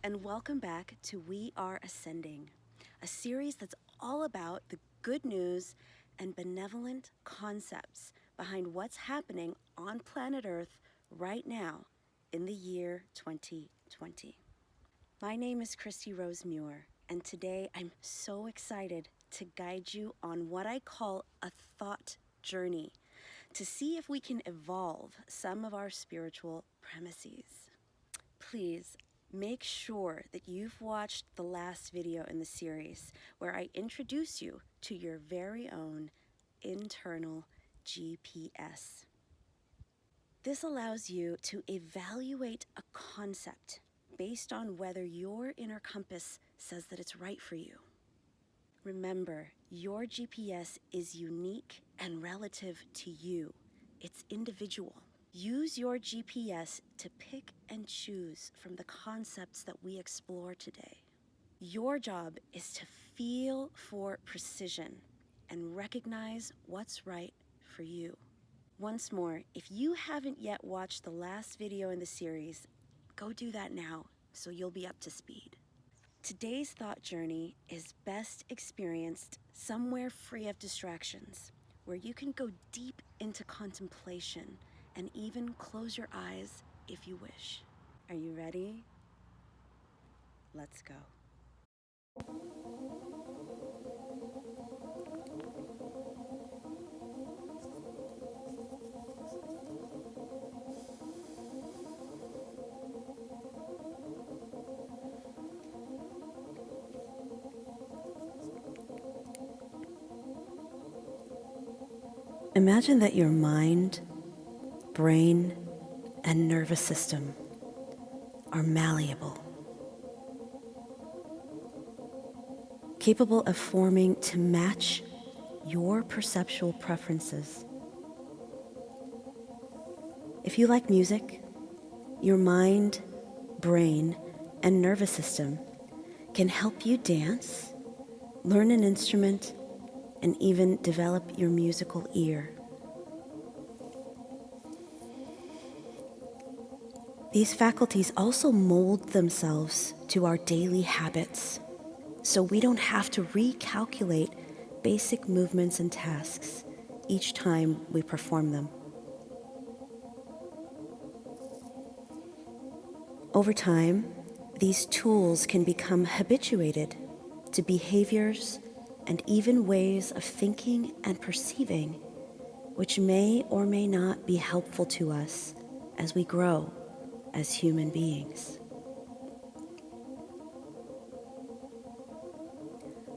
and welcome back to We Are Ascending, a series that's all about the good news and benevolent concepts behind what's happening on planet Earth right now in the year 2020. My name is Christy Rose Muir, and today I'm so excited to guide you on what I call a thought journey to see if we can evolve some of our spiritual premises. Please make sure that you've watched the last video in the series where I introduce you to your very own internal GPS. This allows you to evaluate a concept based on whether your inner compass says that it's right for you. Remember, your GPS is unique and relative to you. It's individual. Use your GPS to pick and choose from the concepts that we explore today. Your job is to feel for precision and recognize what's right for you. Once more, if you haven't yet watched the last video in the series, go do that now so you'll be up to speed. Today's thought journey is best experienced somewhere free of distractions, where you can go deep into contemplation and even close your eyes if you wish. Are you ready? Let's go. Imagine that your mind, brain, and nervous system are malleable, capable of forming to match your perceptual preferences. If you like music, your mind, brain, and nervous system can help you dance, learn an instrument, and even develop your musical ear. These faculties also mold themselves to our daily habits, so we don't have to recalculate basic movements and tasks each time we perform them. Over time, these tools can become habituated to behaviors and even ways of thinking and perceiving, which may or may not be helpful to us as we grow as human beings.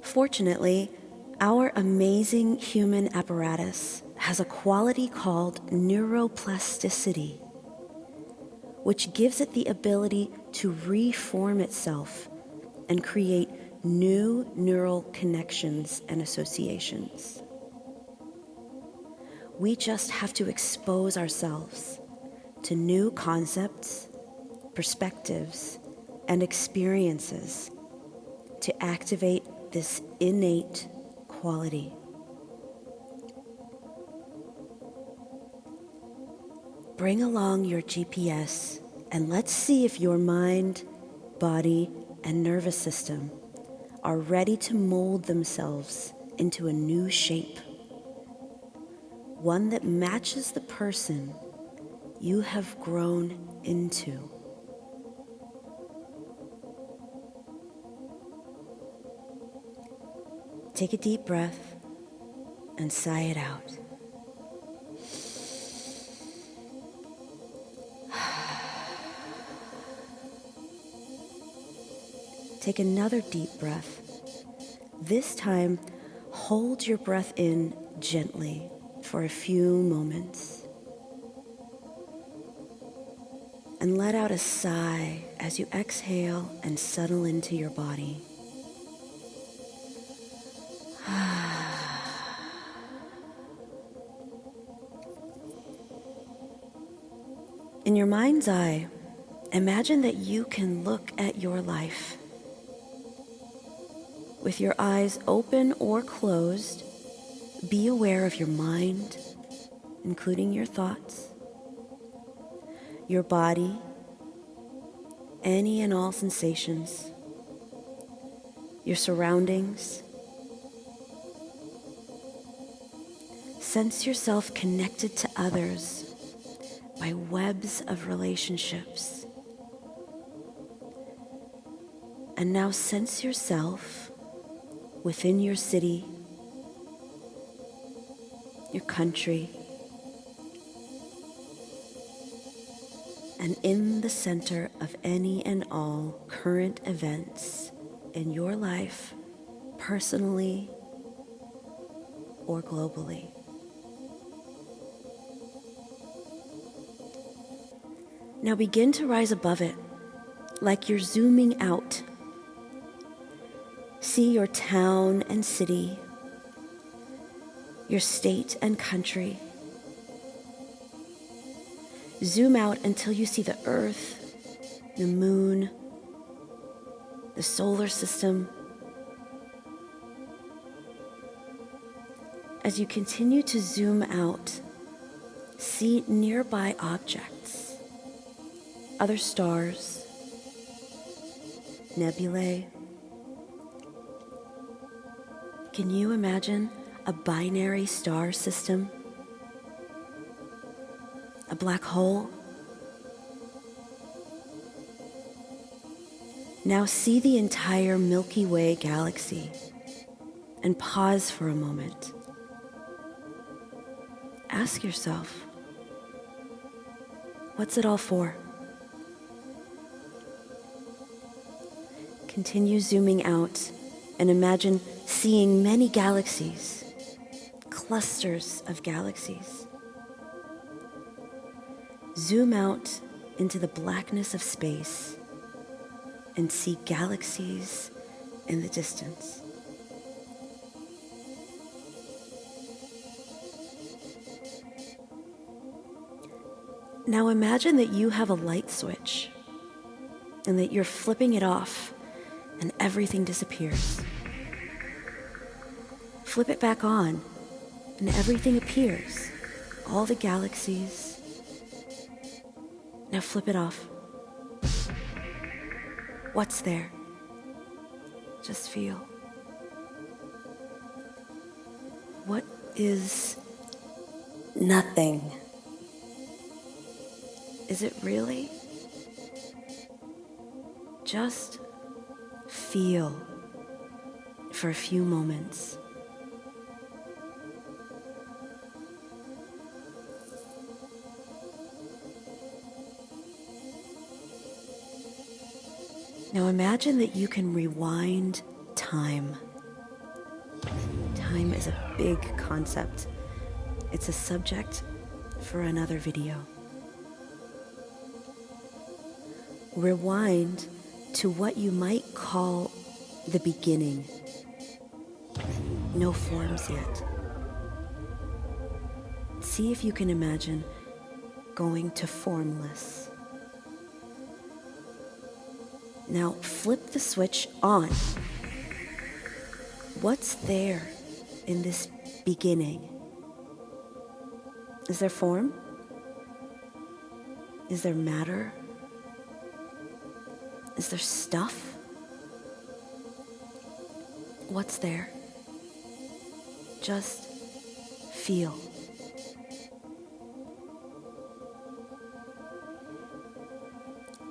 Fortunately, our amazing human apparatus has a quality called neuroplasticity, which gives it the ability to reform itself and create new neural connections and associations. We just have to expose ourselves to new concepts, perspectives, and experiences to activate this innate quality. Bring along your GPS and let's see if your mind, body, and nervous system are ready to mold themselves into a new shape, one that matches the person you have grown into. Take a deep breath and sigh it out. Take another deep breath. This time, hold your breath in gently for a few moments. And let out a sigh as you exhale and settle into your body. In your mind's eye, imagine that you can look at your life. With your eyes open or closed, be aware of your mind, including your thoughts, your body, any and all sensations, your surroundings. Sense yourself connected to others by webs of relationships. And now sense yourself within your city, your country, and in the center of any and all current events in your life, personally or globally. Now begin to rise above it, like you're zooming out. See your town and city, your state and country. Zoom out until you see the earth, the moon, the solar system. As you continue to zoom out, see nearby objects, other stars, nebulae. Can you imagine a binary star system? A black hole? Now see the entire Milky Way galaxy and pause for a moment. Ask yourself, what's it all for? Continue zooming out and imagine seeing many galaxies, clusters of galaxies. Zoom out into the blackness of space and see galaxies in the distance. Now imagine that you have a light switch and that you're flipping it off and everything disappears. Flip it back on and everything appears, all the galaxies. Now flip it off. What's there? Just feel. What is nothing? Is it really? Just feel for a few moments. Now imagine that you can rewind time. Time is a big concept. It's a subject for another video. Rewind to what you might call the beginning. No forms yet. See if you can imagine going to formless. Now flip the switch on. What's there in this beginning? Is there form? Is there matter? Is there stuff? What's there? Just feel.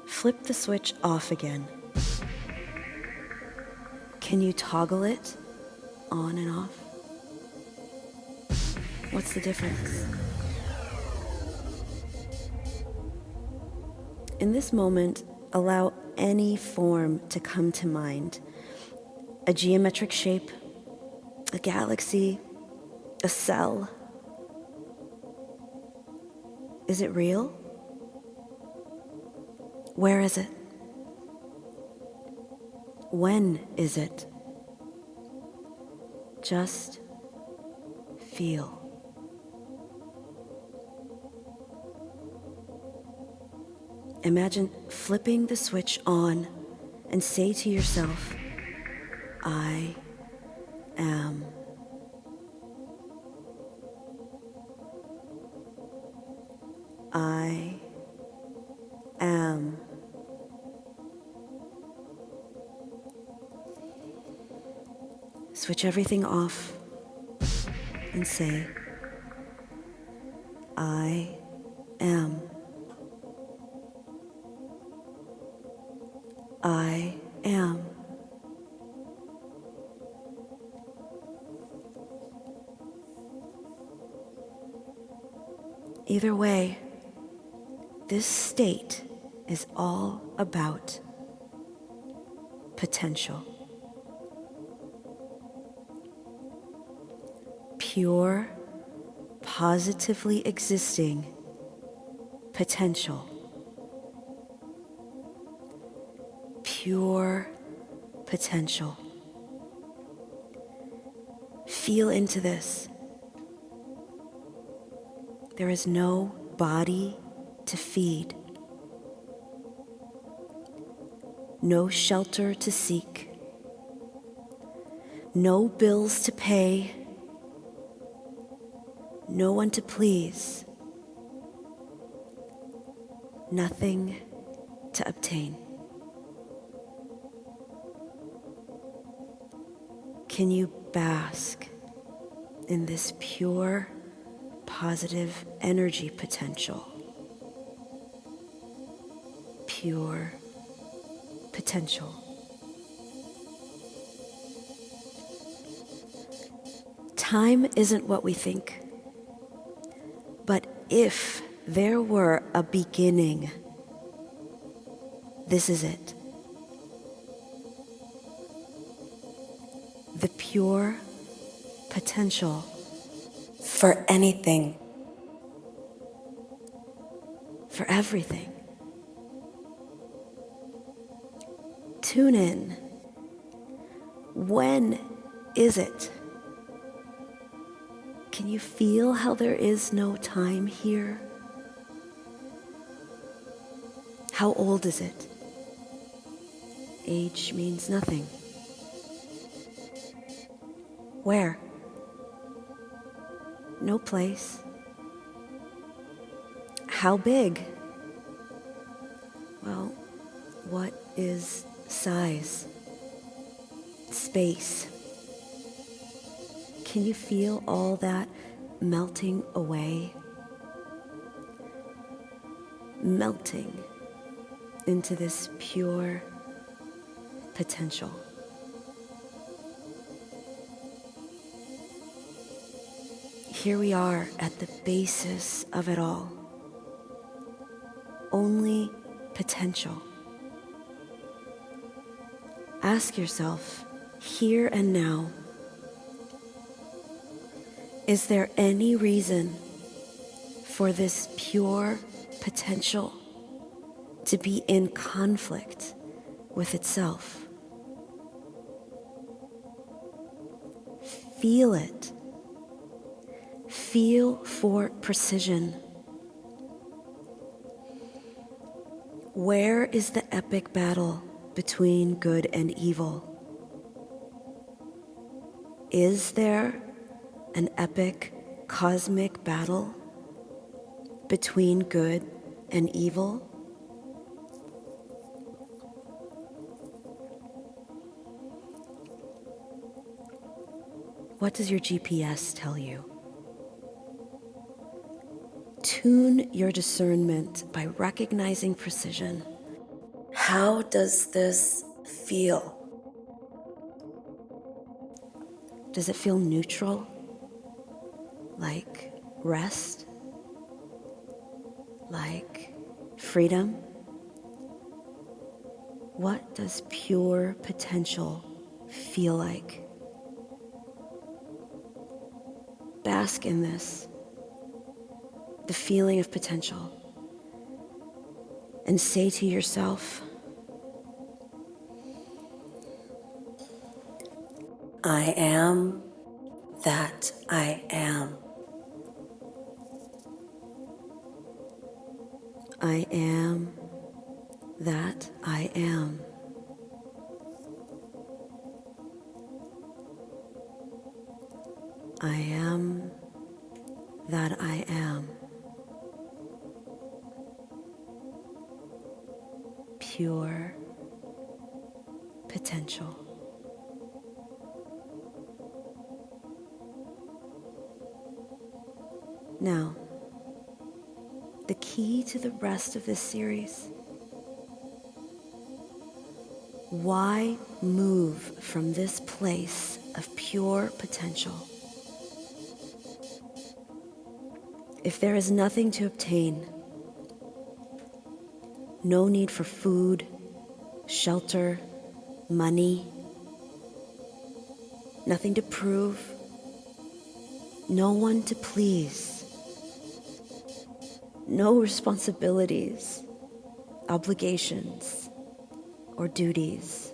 Flip the switch off again. Can you toggle it on and off? What's the difference? In this moment, allow any form to come to mind. A geometric shape, a galaxy, a cell. Is it real? Where is it? When is it? Just feel. Imagine flipping the switch on and say to yourself, I am. I am. Switch everything off and say, I am. I am. Either way, this state is all about potential. Pure, positively existing potential. Pure potential. Feel into this. There is no body to feed, no shelter to seek, no bills to pay, no one to please, nothing to obtain. Can you bask in this pure, positive energy potential? Pure potential. Time isn't what we think, but if there were a beginning, this is it. The pure potential for anything, for everything. Tune in. When is it? Can you feel how there is no time here? How old is it? Age means nothing. Where? No place. How big? Well, what is size? Space. Can you feel all that melting away? Melting into this pure potential. Here we are at the basis of it all. Only potential. Ask yourself, here and now, is there any reason for this pure potential to be in conflict with itself? Feel it. Feel for precision. Where is the epic battle between good and evil? Is there an epic cosmic battle between good and evil? What does your GPS tell you? Tune your discernment by recognizing precision. How does this feel? Does it feel neutral? Like rest? Like freedom? What does pure potential feel like? Bask in this, the feeling of potential, and say to yourself, I am that I am. I am that I am. I am that I am. Pure potential. Now, the key to the rest of this series: why move from this place of pure potential? If there is nothing to obtain, no need for food, shelter, money, nothing to prove, no one to please, no responsibilities, obligations, or duties,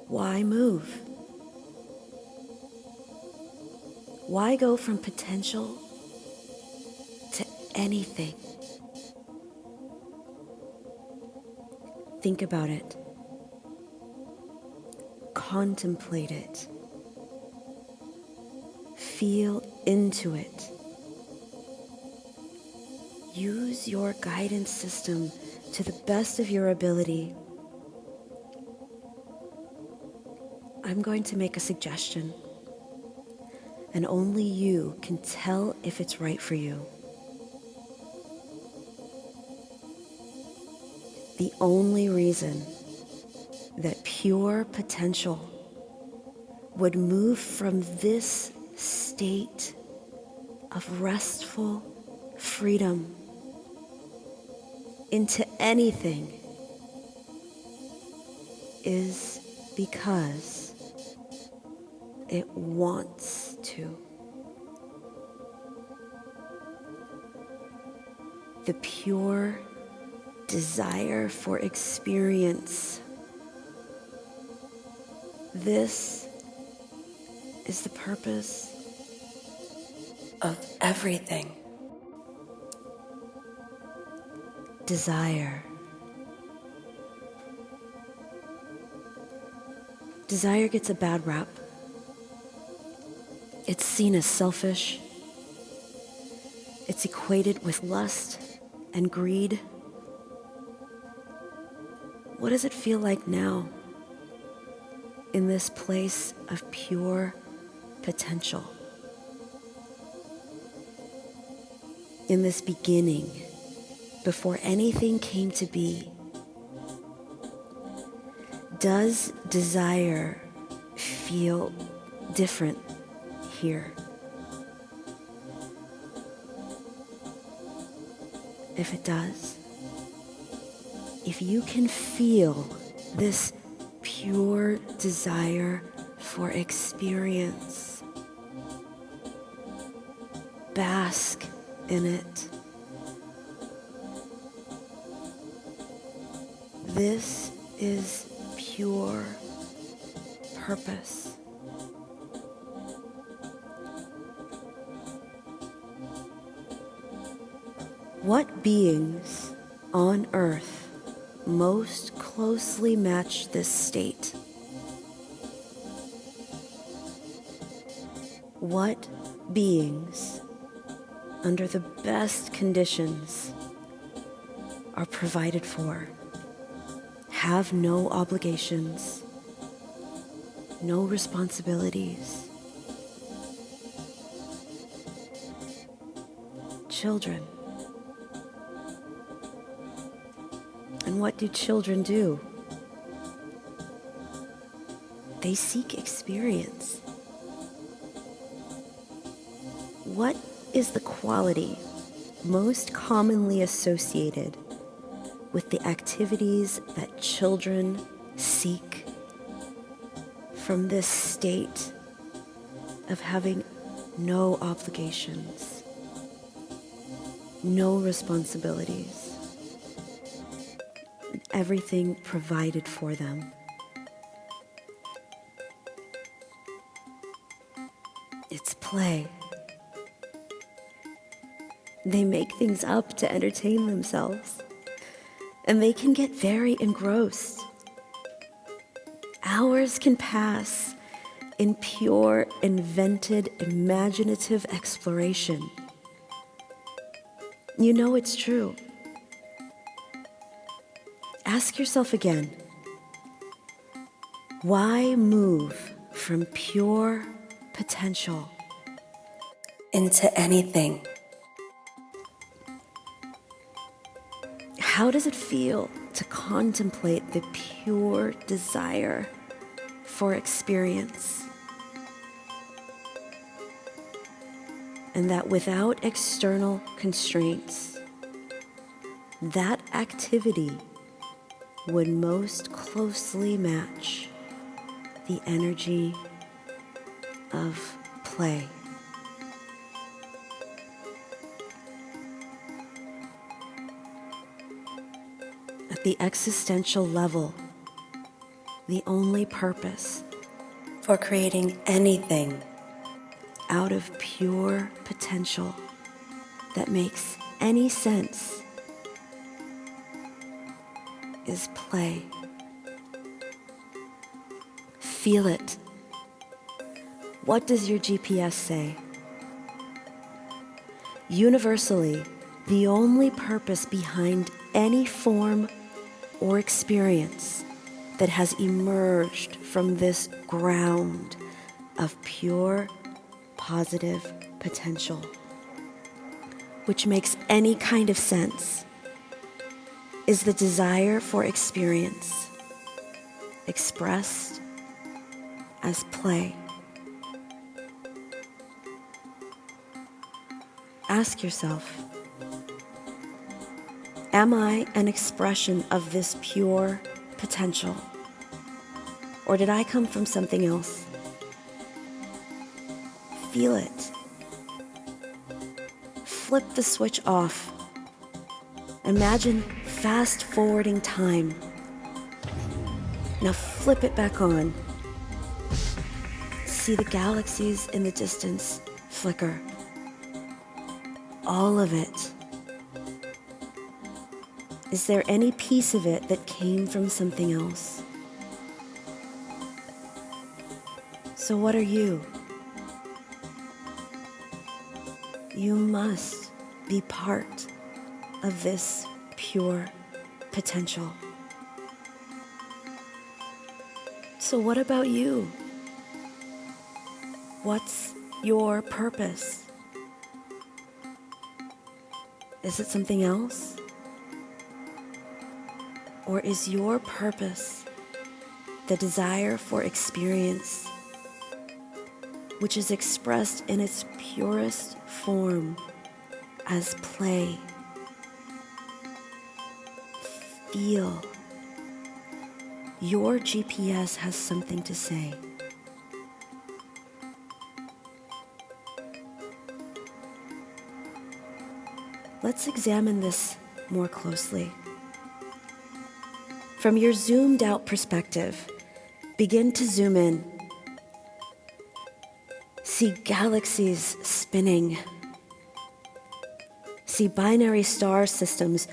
why move? Why go from potential to anything? Think about it. Contemplate it. Feel into it. Use your guidance system to the best of your ability. I'm going to make a suggestion, and only you can tell if it's right for you. The only reason that pure potential would move from this state of restful freedom into anything is because it wants to. The pure desire for experience. This is the purpose of everything. Desire. Desire gets a bad rap. It's seen as selfish. It's equated with lust and greed. What does it feel like now, in this place of pure potential? In this beginning, before anything came to be, does desire feel different here? If it does, if you can feel this pure desire for experience, bask in it. This is pure purpose. What beings on earth most closely match this state? What beings, under the best conditions, are provided for, have no obligations, no responsibilities? Children. And what do children do? They seek experience. What is the quality most commonly associated with the activities that children seek from this state of having no obligations, no responsibilities, everything provided for them? It's play. They make things up to entertain themselves, and they can get very engrossed. Hours can pass in pure, invented, imaginative exploration. You know it's true. Ask yourself again, why move from pure potential into anything. How does it feel to contemplate the pure desire for experience? And that without external constraints, that activity would most closely match the energy of play. At the existential level, the only purpose for creating anything out of pure potential that makes any sense is play. Feel it. What does your GPS say? Universally, the only purpose behind any form or experience that has emerged from this ground of pure, positive potential, which makes any kind of sense, is the desire for experience, expressed as play. Ask yourself, am I an expression of this pure potential? Or did I come from something else? Feel it. Flip the switch off. Imagine fast forwarding time. Now flip it back on. See the galaxies in the distance flicker. All of it. Is there any piece of it that came from something else? So what are you? You must be part of this pure potential. So what about you? What's your purpose? Is it something else? Or is your purpose the desire for experience, which is expressed in its purest form as play? Feel. Your GPS has something to say. Let's examine this more closely. From your zoomed out perspective, begin to zoom in. See galaxies spinning. See binary star systems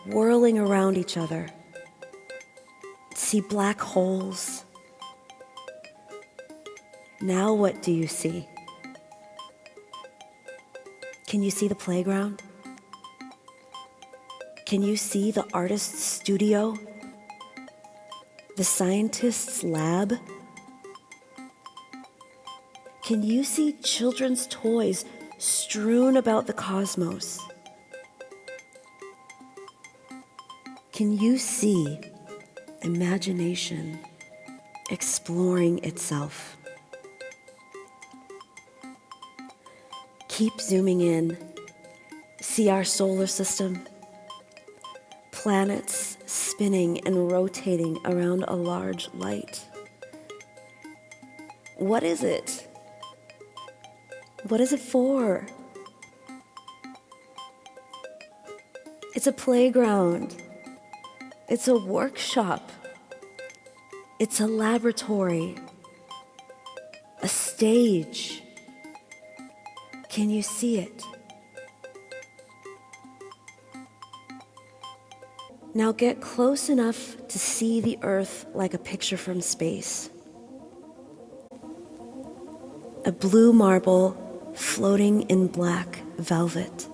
whirling around each other. See black holes. Now what do you see? Can you see the playground? Can you see the artist's studio? The scientist's lab? Can you see children's toys strewn about the cosmos? Can you see imagination exploring itself? Keep zooming in. See our solar system. Planets spinning and rotating around a large light. What is it? What is it for? It's a playground. It's a workshop. It's a laboratory. A stage. Can you see it? Now get close enough to see the Earth like a picture from space. A blue marble floating in black velvet.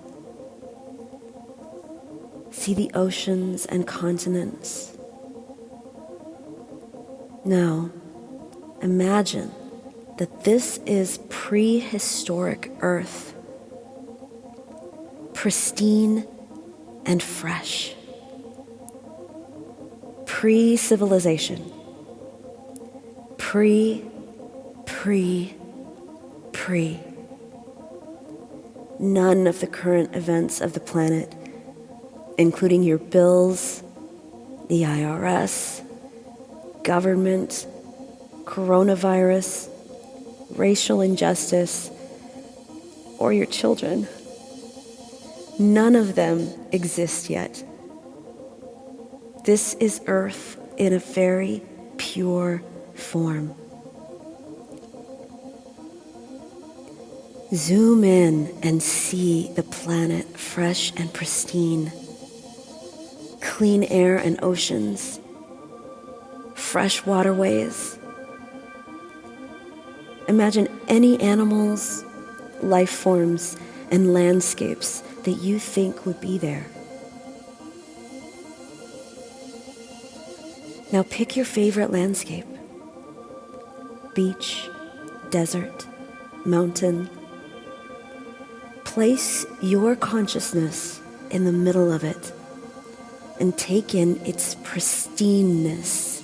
See the oceans and continents. Now, imagine that this is prehistoric Earth, pristine and fresh. Pre-civilization. Pre. None of the current events of the planet, including your bills, the IRS, government, coronavirus, racial injustice, or your children, none of them exist yet. This is Earth in a very pure form. Zoom in and see the planet fresh and pristine. Clean air and oceans, fresh waterways. Imagine any animals, life forms, and landscapes that you think would be there. Now pick your favorite landscape. Beach, desert, mountain. Place your consciousness in the middle of it and take in its pristineness.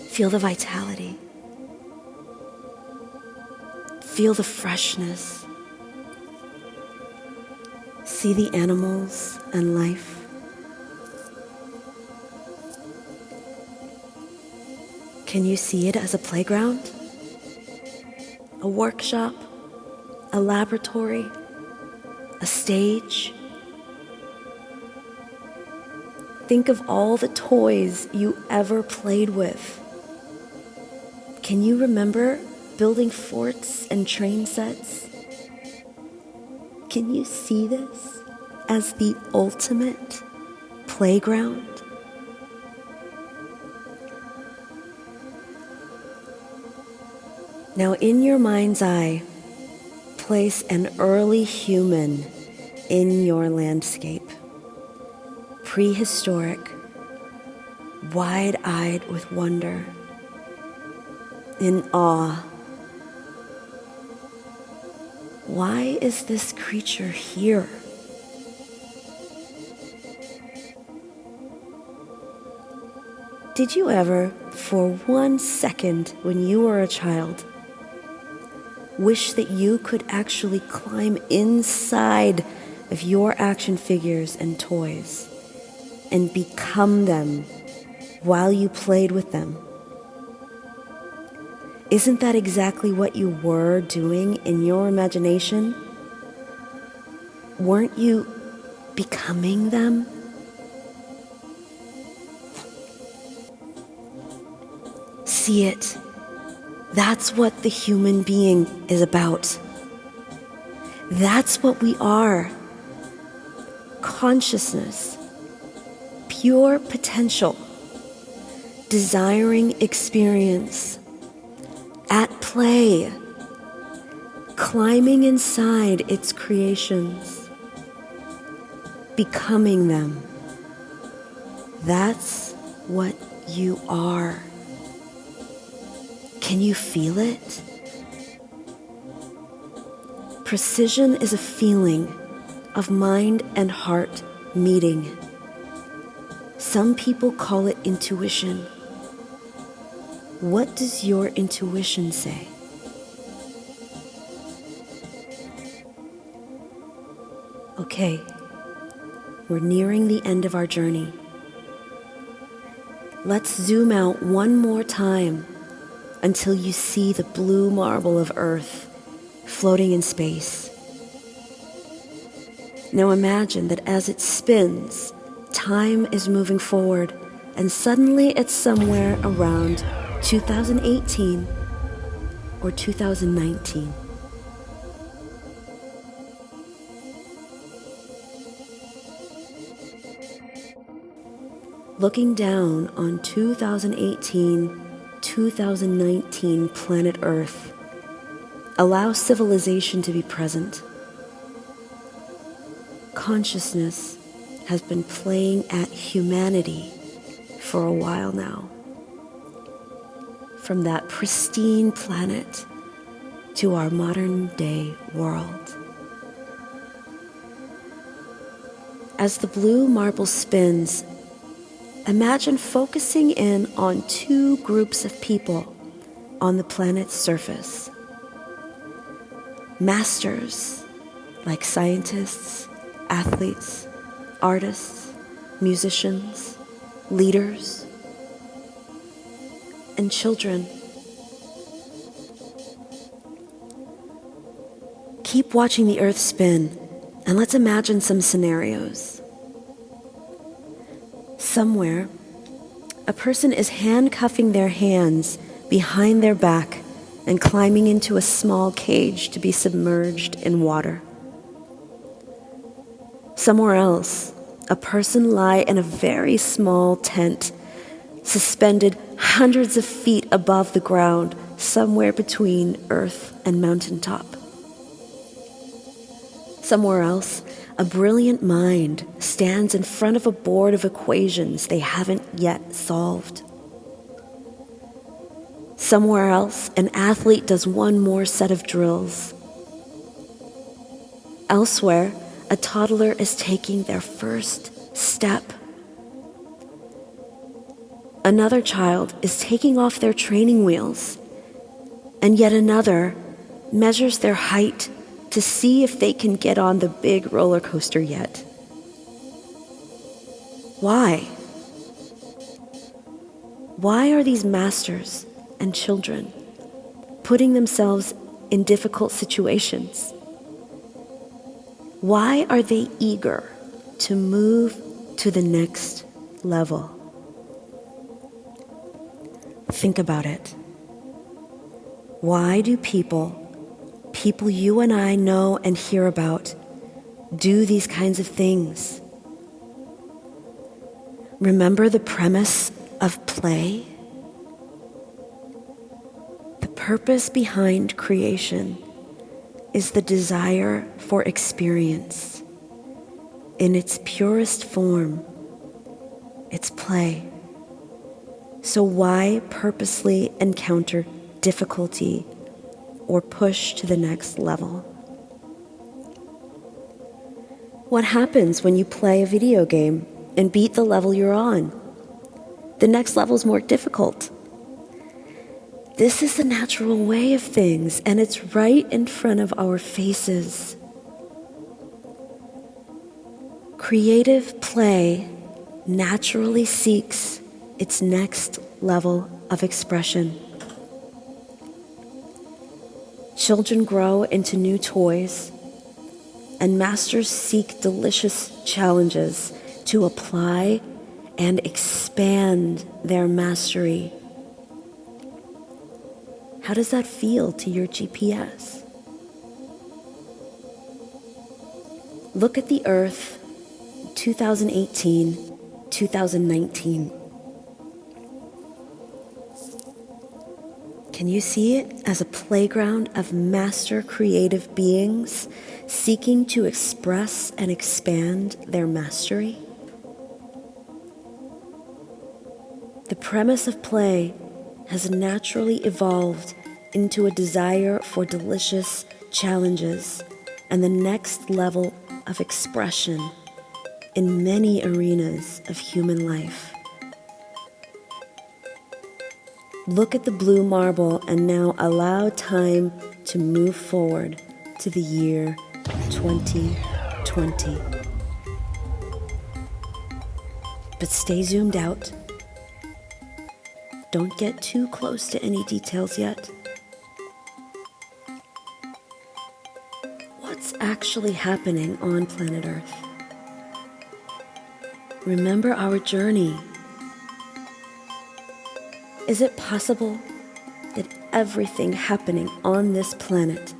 Feel the vitality. Feel the freshness. See the animals and life. Can you see it as a playground? A workshop? A laboratory? A stage? Think of all the toys you ever played with. Can you remember building forts and train sets? Can you see this as the ultimate playground? Now, in your mind's eye, place an early human in your landscape. Prehistoric, wide-eyed with wonder, in awe. Why is this creature here? Did you ever, for 1 second when you were a child, wish that you could actually climb inside of your action figures and toys and become them while you played with them? Isn't that exactly what you were doing in your imagination? Weren't you becoming them? See it. That's what the human being is about. That's what we are. Consciousness, pure potential, desiring experience, at play, climbing inside its creations, becoming them. That's what you are. Can you feel it? Precision is a feeling of mind and heart meeting. Some people call it intuition. What does your intuition say? Okay, we're nearing the end of our journey. Let's zoom out one more time until you see the blue marble of Earth floating in space. Now imagine that as it spins, time is moving forward, and suddenly it's somewhere around 2018 or 2019. Looking down on 2018-2019 planet Earth, allow civilization to be present. Consciousness has been playing at humanity for a while now. From that pristine planet to our modern day world. As the blue marble spins, imagine focusing in on two groups of people on the planet's surface. Masters, like scientists, athletes, artists, musicians, leaders, and children. Keep watching the Earth spin, and let's imagine some scenarios. Somewhere, a person is handcuffing their hands behind their back and climbing into a small cage to be submerged in water. Somewhere else, a person lies in a very small tent, suspended hundreds of feet above the ground, somewhere between earth and mountaintop. Somewhere else, a brilliant mind stands in front of a board of equations they haven't yet solved. Somewhere else, an athlete does one more set of drills. Elsewhere, a toddler is taking their first step. Another child is taking off their training wheels, and yet another measures their height to see if they can get on the big roller coaster yet. Why? Why are these masters and children putting themselves in difficult situations? Why are they eager to move to the next level? Think about it. Why do people you and I know and hear about, do these kinds of things? Remember the premise of play? The purpose behind creation is the desire for experience. In its purest form, it's play. So why purposely encounter difficulty or push to the next level? What happens when you play a video game and beat the level you're on? The next level is more difficult. This is the natural way of things, and it's right in front of our faces. Creative play naturally seeks its next level of expression. Children grow into new toys, and masters seek delicious challenges to apply and expand their mastery. How does that feel to your GPS? Look at the Earth, 2018, 2019. Can you see it as a playground of master creative beings seeking to express and expand their mastery? The premise of play has naturally evolved into a desire for delicious challenges and the next level of expression in many arenas of human life. Look at the blue marble and now allow time to move forward to the year 2020. But stay zoomed out. Don't get too close to any details yet. What's actually happening on planet Earth? Remember our journey. Is it possible that everything happening on this planet,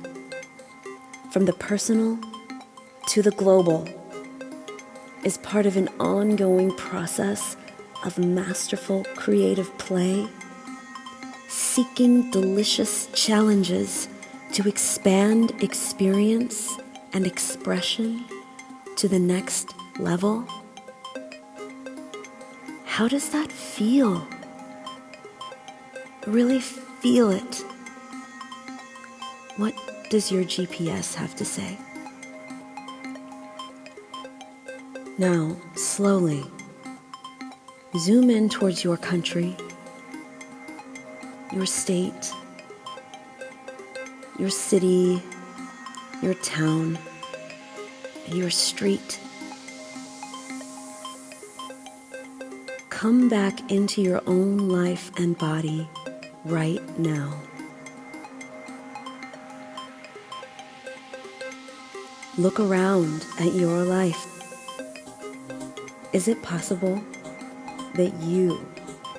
from the personal to the global, is part of an ongoing process of masterful creative play, seeking delicious challenges to expand experience and expression to the next level? How does that feel? Really feel it. What does your GPS have to say? Now, slowly, zoom in towards your country, your state, your city, your town, your street. Come back into your own life and body right now. Look around at your life. Is it possible that you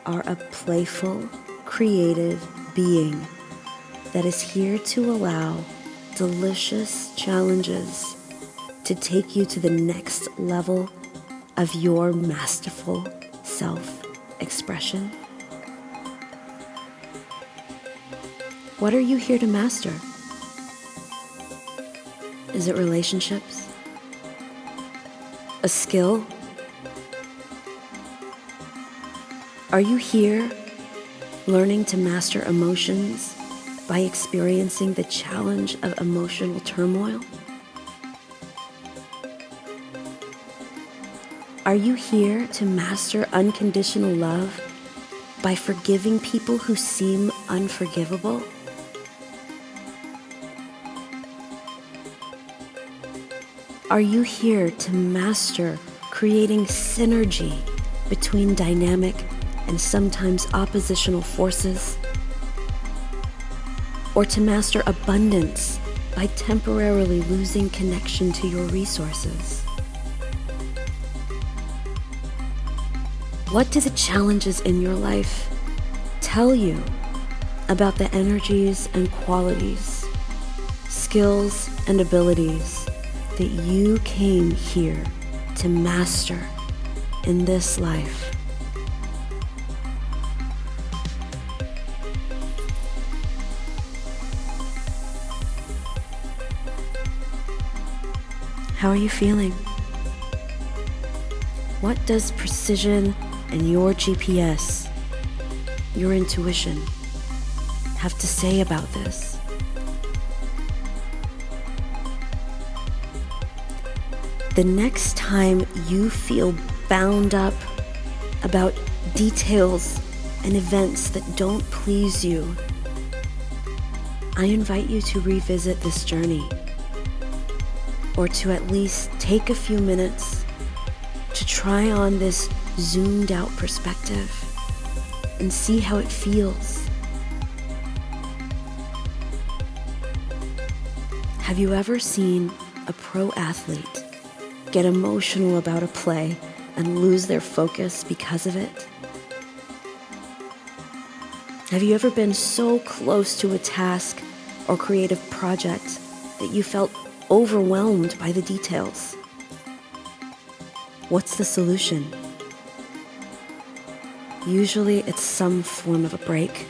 are a playful, creative being that is here to allow delicious challenges to take you to the next level of your masterful self-expression? What are you here to master? Is it relationships? A skill? Are you here learning to master emotions by experiencing the challenge of emotional turmoil? Are you here to master unconditional love by forgiving people who seem unforgivable? Are you here to master creating synergy between dynamic and sometimes oppositional forces? Or to master abundance by temporarily losing connection to your resources? What do the challenges in your life tell you about the energies and qualities, skills and abilities that you came here to master in this life? How are you feeling? What does precision and your GPS, your intuition, have to say about this? The next time you feel bound up about details and events that don't please you, I invite you to revisit this journey, or to at least take a few minutes to try on this zoomed out perspective and see how it feels. Have you ever seen a pro athlete get emotional about a play and lose their focus because of it? Have you ever been so close to a task or creative project that you felt overwhelmed by the details? What's the solution? Usually it's some form of a break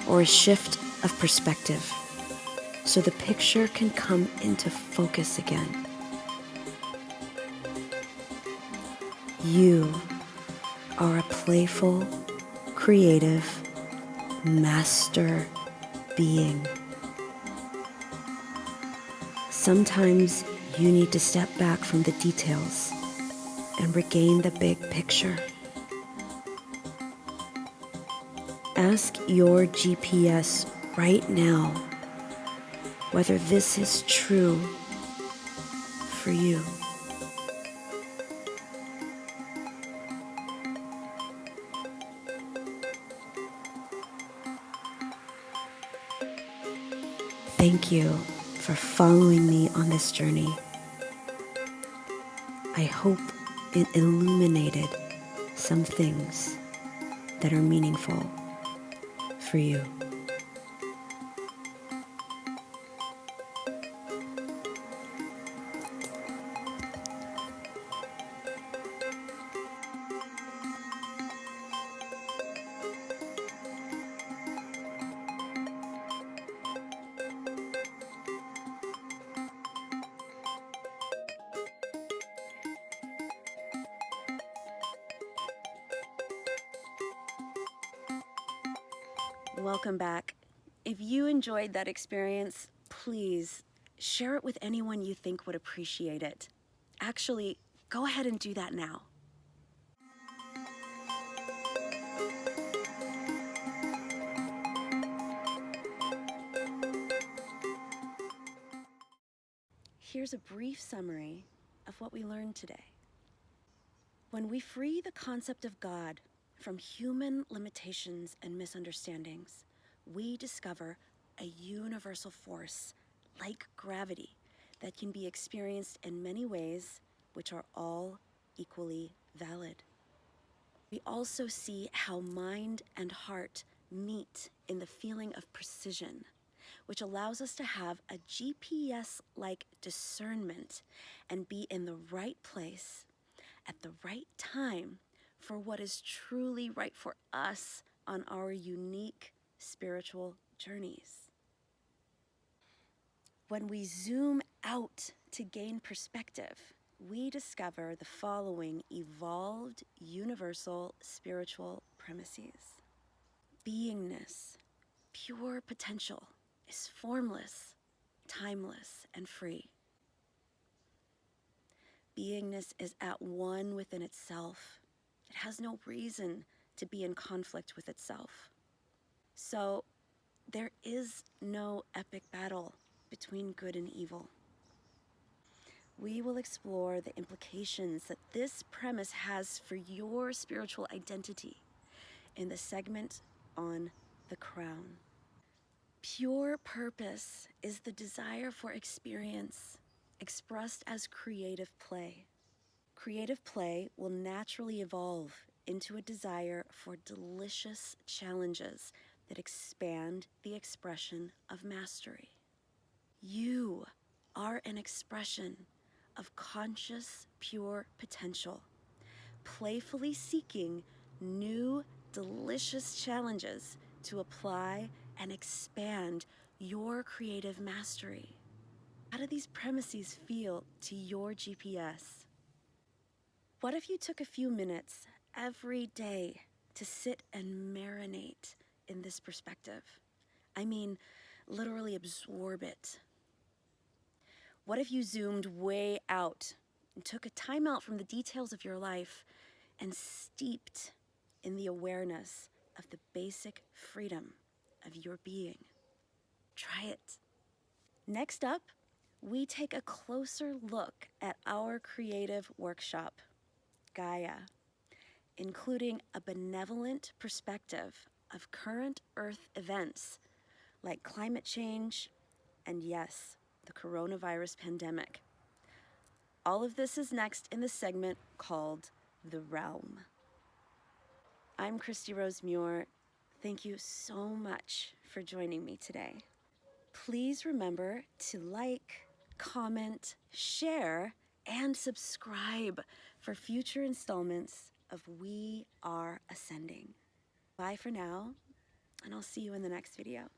or a shift of perspective so the picture can come into focus again. You are a playful, creative, master being. Sometimes you need to step back from the details and regain the big picture. Ask your GPS right now whether this is true for you. Thank you for following me on this journey. I hope it illuminated some things that are meaningful for you. Welcome back. If you enjoyed that experience, please share it with anyone you think would appreciate it. Actually, Go ahead and do that now. Here's a brief summary of what we learned today. When we free the concept of God from human limitations and misunderstandings, we discover a universal force like gravity that can be experienced in many ways, which are all equally valid. We also see how mind and heart meet in the feeling of precision, which allows us to have a GPS-like discernment and be in the right place at the right time for what is truly right for us on our unique spiritual journeys. When we zoom out to gain perspective, we discover the following evolved universal spiritual premises. Beingness, pure potential, is formless, timeless, and free. Beingness is at one within itself. It has no reason to be in conflict with itself. So there is no epic battle between good and evil. We will explore the implications that this premise has for your spiritual identity in the segment on the crown. Pure purpose is the desire for experience expressed as creative play. Creative play will naturally evolve into a desire for delicious challenges that expand the expression of mastery. You are an expression of conscious, pure potential, playfully seeking new, delicious challenges to apply and expand your creative mastery. How do these premises feel to your GPS? What if you took a few minutes every day to sit and marinate in this perspective? I mean, literally absorb it. What if you zoomed way out and took a time out from the details of your life and steeped in the awareness of the basic freedom of your being? Try it. Next up, we take a closer look at our creative workshop, Gaia, including a benevolent perspective of current Earth events like climate change and, yes, the coronavirus pandemic. All of this is next in the segment called The Realm. I'm Christy Rose Muir. Thank you so much for joining me today. Please remember to like, comment, share, and subscribe for future installments of We Are Ascending. Bye for now, and I'll see you in the next video.